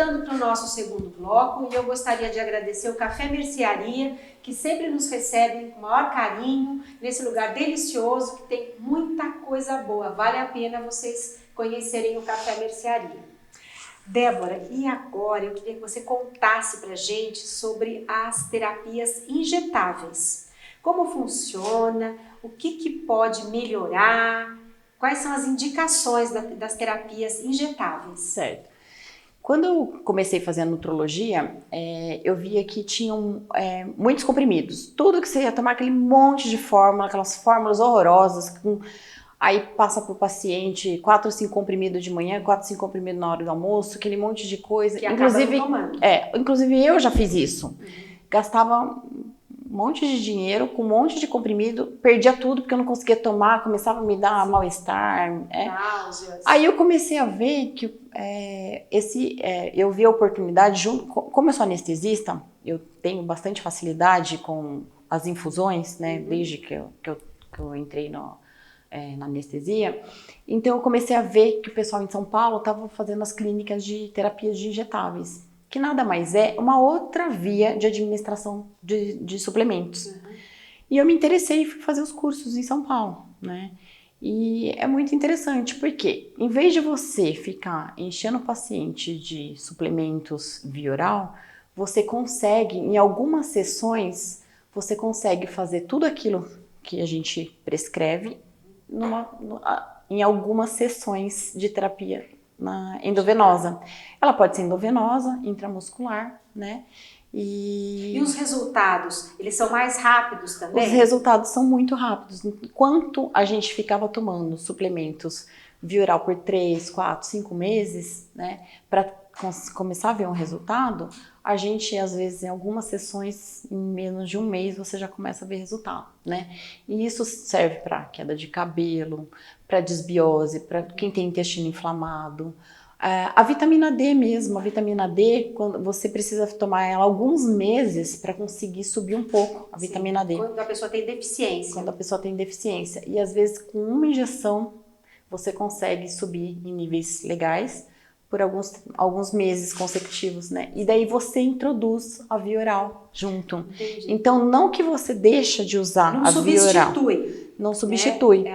voltando para o nosso segundo bloco, e eu gostaria de agradecer o Café Mercearia, que sempre nos recebe com o maior carinho, nesse lugar delicioso, que tem muita coisa boa. Vale a pena vocês conhecerem o Café Mercearia. Débora, e agora eu queria que você contasse para a gente sobre as terapias injetáveis. Como funciona, o que pode melhorar, quais são as indicações das terapias injetáveis? Certo. Quando eu comecei a fazer a nutrologia, eu via que tinham muitos comprimidos. Tudo que você ia tomar, aquele monte de fórmula, aquelas fórmulas horrorosas, aí passa para o paciente 4 ou 5 comprimidos de manhã, 4 ou 5 comprimidos na hora do almoço, aquele monte de coisa. Que inclusive, acaba não tomando. Inclusive eu já fiz isso. Gastava um monte de dinheiro com um monte de comprimido, perdia tudo porque eu não conseguia tomar, começava a me dar mal-estar. Aí eu comecei a ver que eu vi a oportunidade, como eu sou anestesista, eu tenho bastante facilidade com as infusões, né, desde que eu entrei na anestesia. Então eu comecei a ver que o pessoal em São Paulo estava fazendo as clínicas de terapias de injetáveis, que nada mais é uma outra via de administração de suplementos. E eu me interessei e fui fazer os cursos em São Paulo, né? E é muito interessante, porque em vez de você ficar enchendo o paciente de suplementos via oral, você consegue, em algumas sessões, você consegue fazer tudo aquilo que a gente prescreve em algumas sessões de terapia endovenosa. Ela pode ser endovenosa, intramuscular, né? E os resultados, eles são mais rápidos também? Os resultados são muito rápidos. Enquanto a gente ficava tomando suplementos via oral por 3, 4, 5 meses, né, para começar a ver um resultado, a gente, às vezes, em algumas sessões, em menos de um mês, você já começa a ver resultado, né? E isso serve para queda de cabelo, para desbiose, para quem tem intestino inflamado. A vitamina D mesmo, a vitamina D, quando você precisa tomar ela alguns meses para conseguir subir um pouco a vitamina D. Quando a pessoa tem deficiência. Quando a pessoa tem deficiência. E às vezes com uma injeção você consegue subir em níveis legais por alguns meses consecutivos, né? E daí você introduz a via oral junto. Entendi. Então não que você deixa de usar a via oral. Não substitui. Né?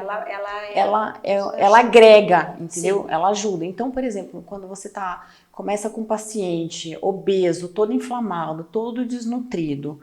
Ela agrega, entendeu? Sim. Ela ajuda. Então, por exemplo, quando você começa com um paciente obeso, todo inflamado, todo desnutrido,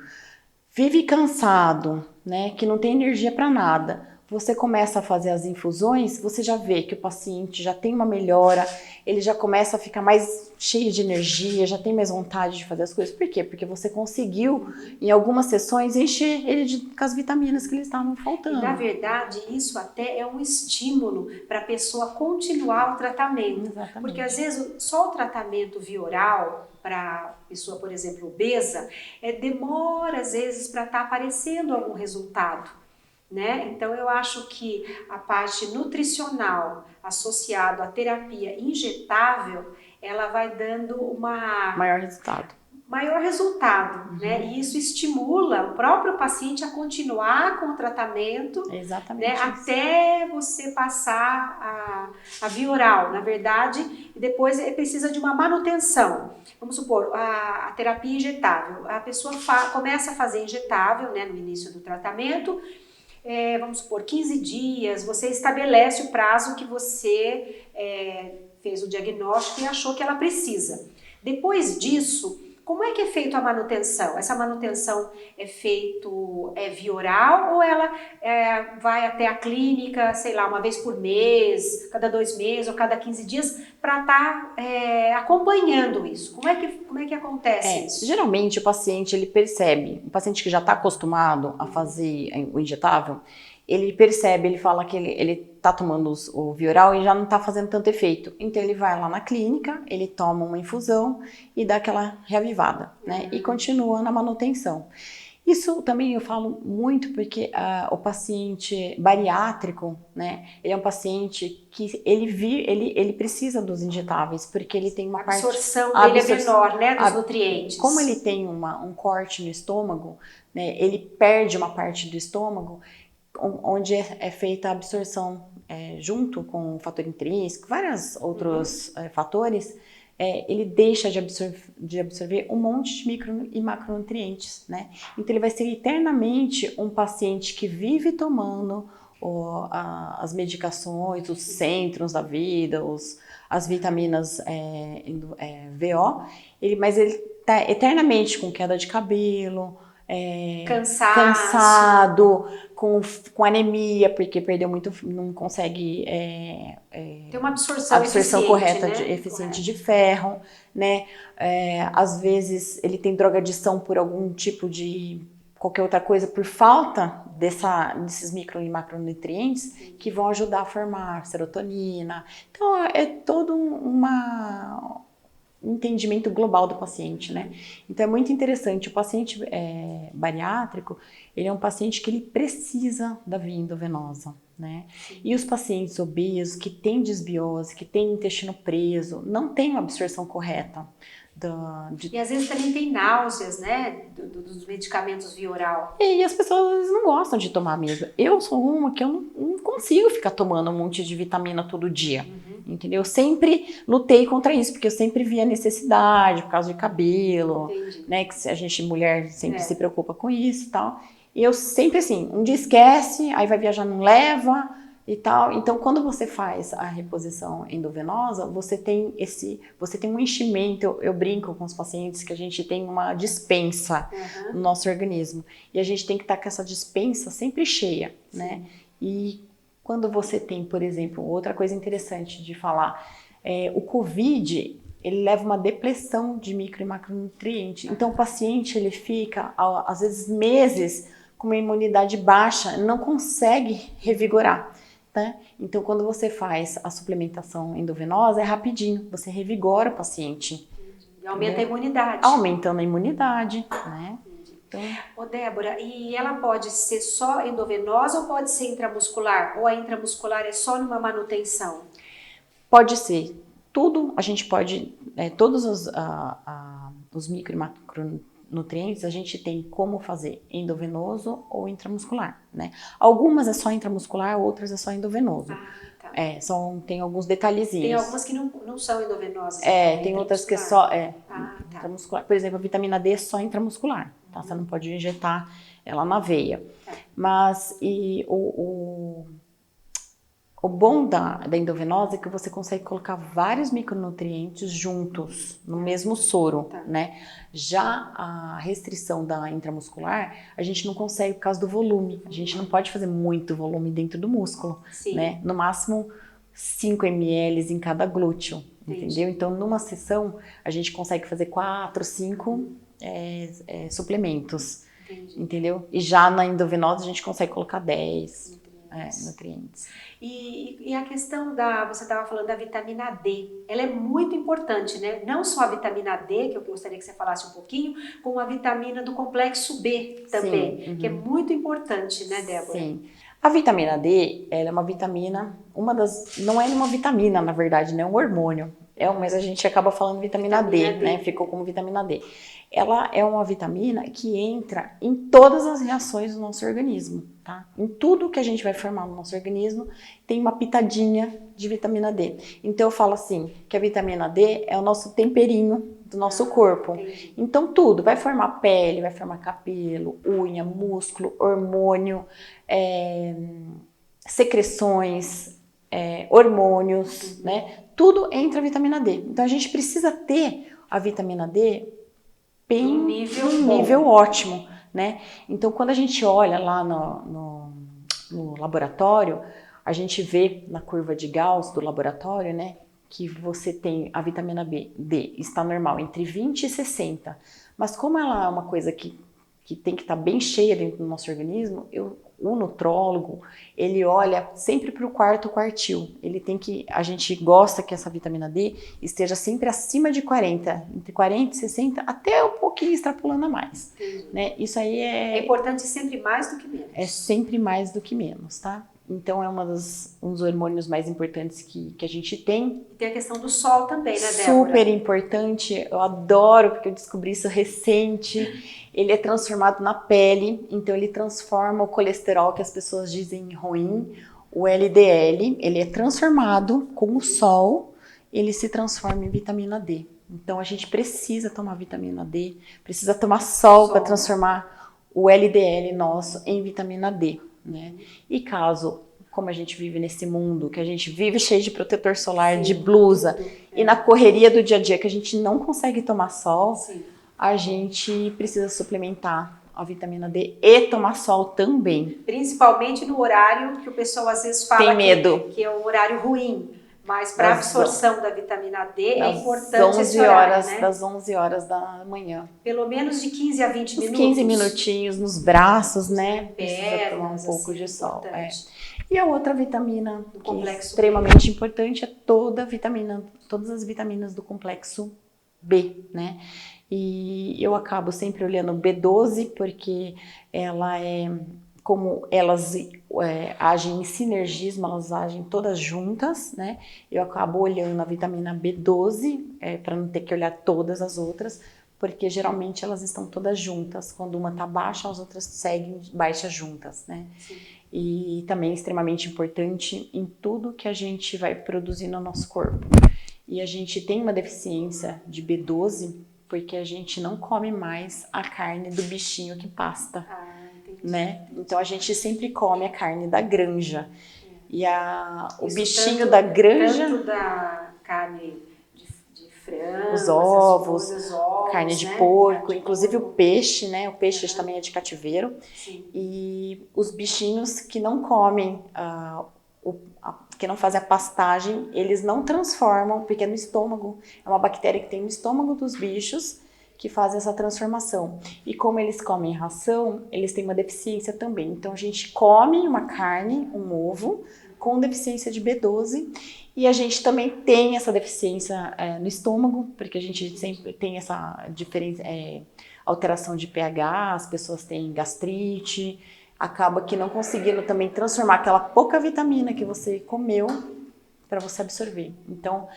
vive cansado, né, que não tem energia para nada, você começa a fazer as infusões, você já vê que o paciente já tem uma melhora, ele já começa a ficar mais cheio de energia, já tem mais vontade de fazer as coisas. Por quê? Porque você conseguiu, em algumas sessões, encher ele com as vitaminas que lhe estavam faltando. E, na verdade, isso até é um estímulo para a pessoa continuar o tratamento. Exatamente. Porque, às vezes, só o tratamento via oral, para a pessoa, por exemplo, obesa, demora, às vezes, para estar aparecendo algum resultado. Né? Então eu acho que a parte nutricional associada à terapia injetável, ela vai dando maior resultado. Né? E isso estimula o próprio paciente a continuar com o tratamento, exatamente, né? Até você passar a via oral, na verdade, e depois precisa de uma manutenção. Vamos supor, a terapia injetável, a pessoa começa a fazer injetável, né, no início do tratamento, vamos supor, 15 dias, você estabelece o prazo que você fez o diagnóstico e achou que ela precisa. Depois disso, como é que é feita a manutenção? Essa manutenção é feito via oral ou ela vai até a clínica, sei lá, uma vez por mês, cada 2 meses ou cada 15 dias, para estar acompanhando isso? Como é que acontece isso? Geralmente o paciente, ele percebe, o paciente que já está acostumado a fazer o injetável, ele percebe, ele fala que ele está tomando o via oral e já não está fazendo tanto efeito. Então ele vai lá na clínica, ele toma uma infusão e dá aquela reavivada, né? E continua na manutenção. Isso também eu falo muito porque o paciente bariátrico, né? Ele é um paciente que ele precisa dos injetáveis porque ele tem uma absorção dele é menor, né? Dos nutrientes. Como ele tem um corte no estômago, né? Ele perde uma parte do estômago, onde é feita a absorção junto com o fator intrínseco, vários outros fatores, ele deixa de absorver um monte de micro e macronutrientes, né? Então ele vai ser eternamente um paciente que vive tomando as medicações, os centros da vida, as vitaminas VO, mas ele está eternamente com queda de cabelo, cansado, com anemia, porque perdeu muito, não consegue ter uma absorção correta, né? eficiente de ferro, né? Às vezes ele tem drogadição por algum tipo de qualquer outra coisa, por falta desses micro e macronutrientes que vão ajudar a formar serotonina. Então é todo um entendimento global do paciente, né? Então é muito interessante. O paciente bariátrico, ele é um paciente que ele precisa da via endovenosa, né? E os pacientes obesos que têm desbiose, que têm intestino preso, não têm uma absorção correta. E às vezes também tem náuseas, né, dos medicamentos via oral. E as pessoas não gostam de tomar mesmo. Eu sou uma que eu não consigo ficar tomando um monte de vitamina todo dia, entendeu? Eu sempre lutei contra isso, porque eu sempre via necessidade por causa de cabelo, né, que a gente, mulher, sempre se preocupa com isso e tal. E eu sempre assim, um dia esquece, aí vai viajar, não leva e tal. Então, quando você faz a reposição endovenosa, você tem um enchimento. Eu brinco com os pacientes que a gente tem uma dispensa no nosso organismo. E a gente tem que estar com essa dispensa sempre cheia, né? E quando você tem, por exemplo, outra coisa interessante de falar, o COVID, ele leva uma depressão de micro e macronutrientes. Então, o paciente, ele fica, às vezes, meses com uma imunidade baixa, não consegue revigorar. Então, quando você faz a suplementação endovenosa, é rapidinho, você revigora o paciente. E aumenta a imunidade. Aumentando a imunidade, né? Então... Ô, Débora, e ela pode ser só endovenosa ou pode ser intramuscular? Ou a intramuscular é só numa manutenção? Pode ser. Tudo, a gente pode, todos os micro e macronutrientes, a gente tem como fazer endovenoso ou intramuscular, né? Algumas é só intramuscular, outras é só endovenoso. Tá. Tem alguns detalhezinhos. Tem algumas que não são endovenosas. Tem outras que é só intramuscular. Por exemplo, a vitamina D é só intramuscular, tá? Você não pode injetar ela na veia. Mas o bom da endovenosa é que você consegue colocar vários micronutrientes juntos no mesmo soro, né? Já a restrição da intramuscular, a gente não consegue por causa do volume. A gente não pode fazer muito volume dentro do músculo, né? No máximo 5 ml em cada glúteo, entendeu? Então, numa sessão, a gente consegue fazer 4, 5 suplementos, entendeu? E já na endovenosa, a gente consegue colocar 10 nutrientes. E a questão você estava falando da vitamina D, ela é muito importante, né? Não só a vitamina D, que eu gostaria que você falasse um pouquinho, como a vitamina do complexo B também, que é muito importante, né, Débora? Sim. A vitamina D, ela é uma vitamina, não é uma vitamina, na verdade, né? É um hormônio. Mas a gente acaba falando vitamina D, né? Ficou como vitamina D. Ela é uma vitamina que entra em todas as reações do nosso organismo, tá? Em tudo que a gente vai formar no nosso organismo, tem uma pitadinha de vitamina D. Então eu falo assim, que a vitamina D é o nosso temperinho do nosso corpo. Então tudo, vai formar pele, vai formar cabelo, unha, músculo, hormônio, secreções, hormônios, né? Tudo entra a vitamina D. Então a gente precisa ter a vitamina D em nível ótimo, né? Então quando a gente olha lá no laboratório, a gente vê na curva de Gauss do laboratório, né, que você tem a vitamina D está normal entre 20 e 60. Mas como ela é uma coisa que tem que estar bem cheia dentro do nosso organismo, o nutrólogo, ele olha sempre para o quarto quartil. A gente gosta que essa vitamina D esteja sempre acima de 40, entre 40 e 60, até um pouquinho extrapolando a mais. Né? Isso aí é importante sempre mais do que menos. É sempre mais do que menos, tá? Então é um dos hormônios mais importantes que a gente tem. E tem a questão do sol também, né, Débora? Super importante, eu adoro porque eu descobri isso recente. Ele é transformado na pele, então ele transforma o colesterol que as pessoas dizem ruim, o LDL, ele é transformado com o sol ele se transforma em vitamina D. Então a gente precisa tomar vitamina D, precisa tomar sol para transformar o LDL nosso em vitamina D, né? E caso, como a gente vive nesse mundo, que a gente vive cheio de protetor solar, de blusa, e na correria do dia a dia que a gente não consegue tomar sol, a gente precisa suplementar a vitamina D e tomar sol também. Principalmente no horário que o pessoal às vezes fala que é um horário ruim. Mas para a absorção da vitamina D é importante esse horário, né? Das 11 horas da manhã. Pelo menos de 15 a 20 minutos. 15 minutinhos nos braços, né? Precisa tomar um pouco de sol. E a outra vitamina do complexo extremamente importante é todas as vitaminas do complexo B, né? E eu acabo sempre olhando B12 porque ela como elas agem em sinergismo, elas agem todas juntas, né? Eu acabo olhando a vitamina B12 para não ter que olhar todas as outras, porque geralmente elas estão todas juntas. Quando uma está baixa, as outras seguem baixas juntas, né? Sim. E também é extremamente importante em tudo que a gente vai produzir no nosso corpo. E a gente tem uma deficiência de B12 porque a gente não come mais a carne do bichinho que pasta. Né? Então a gente sempre come a carne da granja. E o bichinho da granja. Tanto da carne de frango, os ovos, ovos, carne de porco, inclusive o peixe, né? O peixe também é de cativeiro. Sim. E os bichinhos que não comem, que não fazem a pastagem, eles não transformam, porque é no estômago. É uma bactéria que tem no estômago dos bichos que fazem essa transformação. E como eles comem ração, eles têm uma deficiência também. Então a gente come uma carne, um ovo, com deficiência de B12, e a gente também tem essa deficiência no estômago, porque a gente sempre tem essa diferença, alteração de pH, as pessoas têm gastrite, acaba que não conseguindo também transformar aquela pouca vitamina que você comeu para você absorver. Então,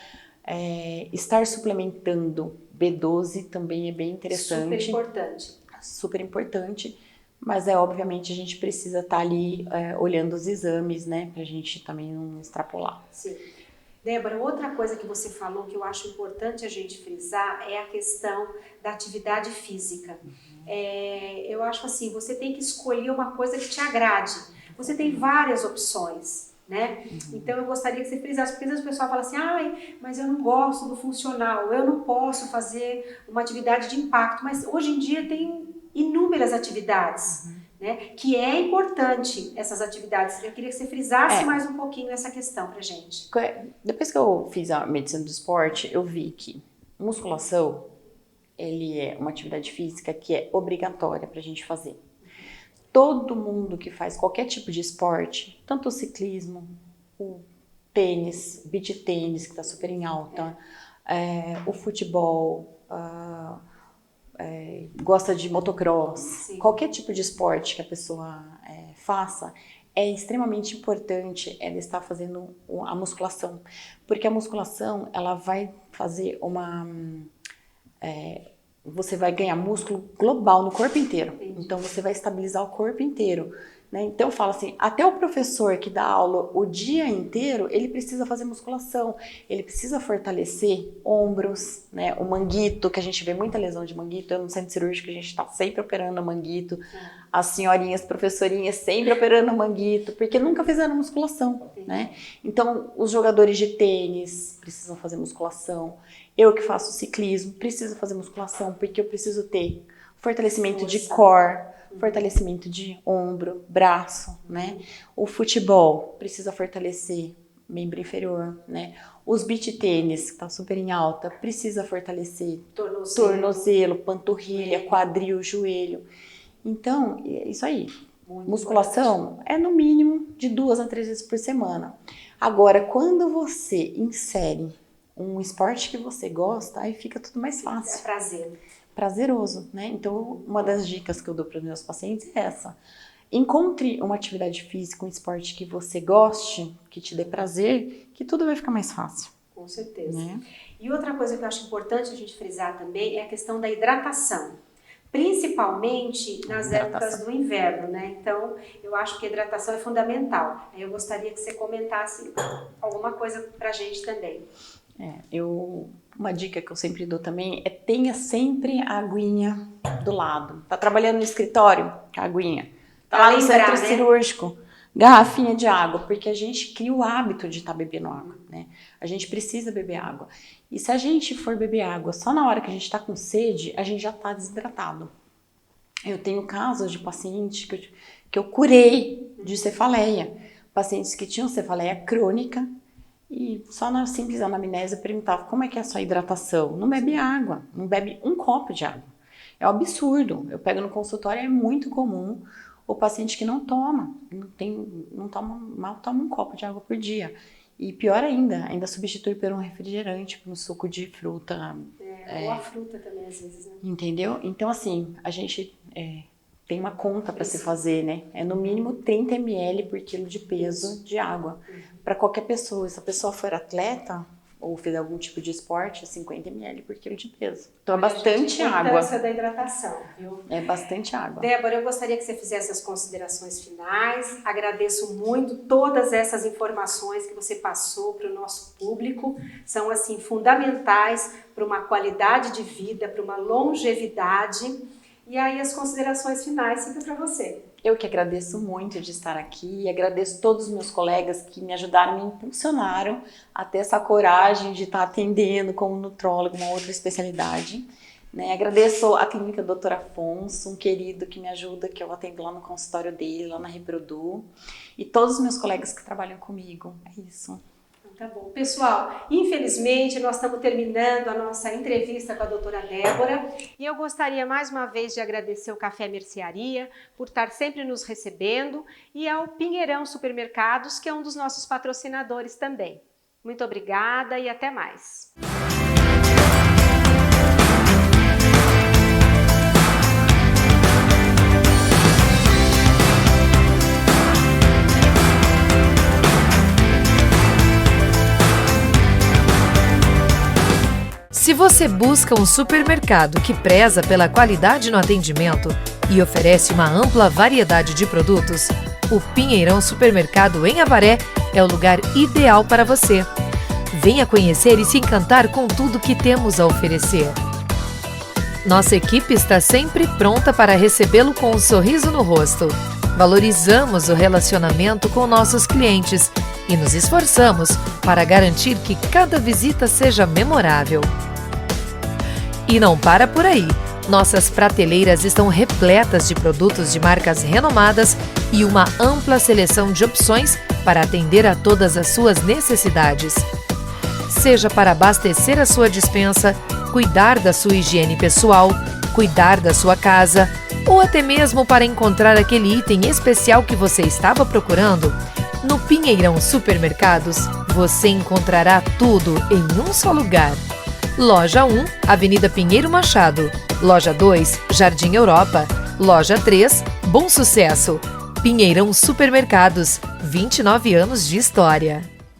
estar suplementando B12 também é bem interessante. Super importante. Super importante, mas obviamente a gente precisa estar ali olhando os exames, né, pra gente também não extrapolar. Sim. Débora, outra coisa que você falou que eu acho importante a gente frisar é a questão da atividade física. Eu acho assim, você tem que escolher uma coisa que te agrade. Você tem várias opções. Né? Então eu gostaria que você frisasse, porque às vezes o pessoal fala assim, mas eu não gosto do funcional, eu não posso fazer uma atividade de impacto, mas hoje em dia tem inúmeras atividades, né? Que é importante essas atividades. Eu queria que você frisasse mais um pouquinho essa questão pra gente. Depois que eu fiz a medicina do esporte, eu vi que musculação, ele é uma atividade física que é obrigatória pra gente fazer. Todo mundo que faz qualquer tipo de esporte, tanto o ciclismo, o tênis, beach tênis, que está super em alta, o futebol, gosta de motocross, sim, qualquer tipo de esporte que a pessoa faça, é extremamente importante ela estar fazendo a musculação, porque a musculação ela vai fazer você vai ganhar músculo global no corpo inteiro. Entendi. Então você vai estabilizar o corpo inteiro, né? Então eu falo assim, até o professor que dá aula o dia inteiro, ele precisa fazer musculação, ele precisa fortalecer ombros, né? O manguito, que a gente vê muita lesão de manguito, no centro cirúrgico a gente está sempre operando o manguito, as senhorinhas, professorinhas sempre operando o manguito, porque nunca fizeram musculação, né? Então os jogadores de tênis precisam fazer musculação. Eu que faço ciclismo, preciso fazer musculação, porque eu preciso ter fortalecimento de core, fortalecimento de ombro, braço, né? O futebol precisa fortalecer membro inferior, né? Os beach tênis, que tá super em alta, precisa fortalecer tornozelo, panturrilha, quadril, joelho. Então, é isso aí. Musculação é no mínimo de 2 a 3 vezes por semana. Agora, quando você insere um esporte que você gosta, aí fica tudo mais fácil. É prazer. Prazeroso, né? Então, uma das dicas que eu dou para os meus pacientes é essa. Encontre uma atividade física, um esporte que você goste, que te dê prazer, que tudo vai ficar mais fácil. Com certeza. Né? E outra coisa que eu acho importante a gente frisar também é a questão da hidratação. Principalmente nas épocas do inverno, né? Então, eu acho que a hidratação é fundamental. Eu gostaria que você comentasse alguma coisa pra gente também. Uma dica que eu sempre dou também é tenha sempre a aguinha do lado. Tá trabalhando no escritório? A aguinha. Tá lá no centro cirúrgico, garrafinha de água, porque a gente cria o hábito de estar bebendo água, né? A gente precisa beber água. E se a gente for beber água só na hora que a gente está com sede, a gente já está desidratado. Eu tenho casos de pacientes que eu curei de cefaleia. Pacientes que tinham cefaleia crônica e só na simples anamnese eu perguntava como é que é a sua hidratação. Não bebe água, não bebe um copo de água. É um absurdo. Eu pego no consultório, é muito comum o paciente que não toma, mal toma um copo de água por dia. E pior ainda substitui por um refrigerante, por um suco de fruta. Ou a fruta também, às vezes, né? Entendeu? Então, assim, a gente tem uma conta para se fazer, né? É no mínimo 30 ml por quilo de peso de água. Para qualquer pessoa. Se a pessoa for atleta ou fizer algum tipo de esporte, é 50 ml por quilo de peso. Então, é bastante água. A importância da hidratação, viu? É bastante água. Débora, eu gostaria que você fizesse as considerações finais. Agradeço muito todas essas informações que você passou para o nosso público. São, assim, fundamentais para uma qualidade de vida, para uma longevidade. E aí, as considerações finais ficam para você. Eu que agradeço muito de estar aqui e agradeço todos os meus colegas que me ajudaram, me impulsionaram a ter essa coragem de estar atendendo como nutrólogo, uma outra especialidade. Né? Agradeço a clínica Dr. Afonso, um querido que me ajuda, que eu atendo lá no consultório dele, lá na Reprodu. E todos os meus colegas que trabalham comigo. É isso. Tá bom. Pessoal, infelizmente nós estamos terminando a nossa entrevista com a doutora Débora e eu gostaria mais uma vez de agradecer o Café Mercearia por estar sempre nos recebendo e ao Pinheirão Supermercados, que é um dos nossos patrocinadores também. Muito obrigada e até mais. Se você busca um supermercado que preza pela qualidade no atendimento e oferece uma ampla variedade de produtos, o Pinheirão Supermercado em Avaré é o lugar ideal para você. Venha conhecer e se encantar com tudo que temos a oferecer. Nossa equipe está sempre pronta para recebê-lo com um sorriso no rosto. Valorizamos o relacionamento com nossos clientes e nos esforçamos para garantir que cada visita seja memorável. E não para por aí. Nossas prateleiras estão repletas de produtos de marcas renomadas e uma ampla seleção de opções para atender a todas as suas necessidades. Seja para abastecer a sua despensa, cuidar da sua higiene pessoal, cuidar da sua casa ou até mesmo para encontrar aquele item especial que você estava procurando, no Pinheirão Supermercados você encontrará tudo em um só lugar. Loja 1, Avenida Pinheiro Machado. Loja 2, Jardim Europa. Loja 3, Bom Sucesso. Pinheirão Supermercados, 29 anos de história.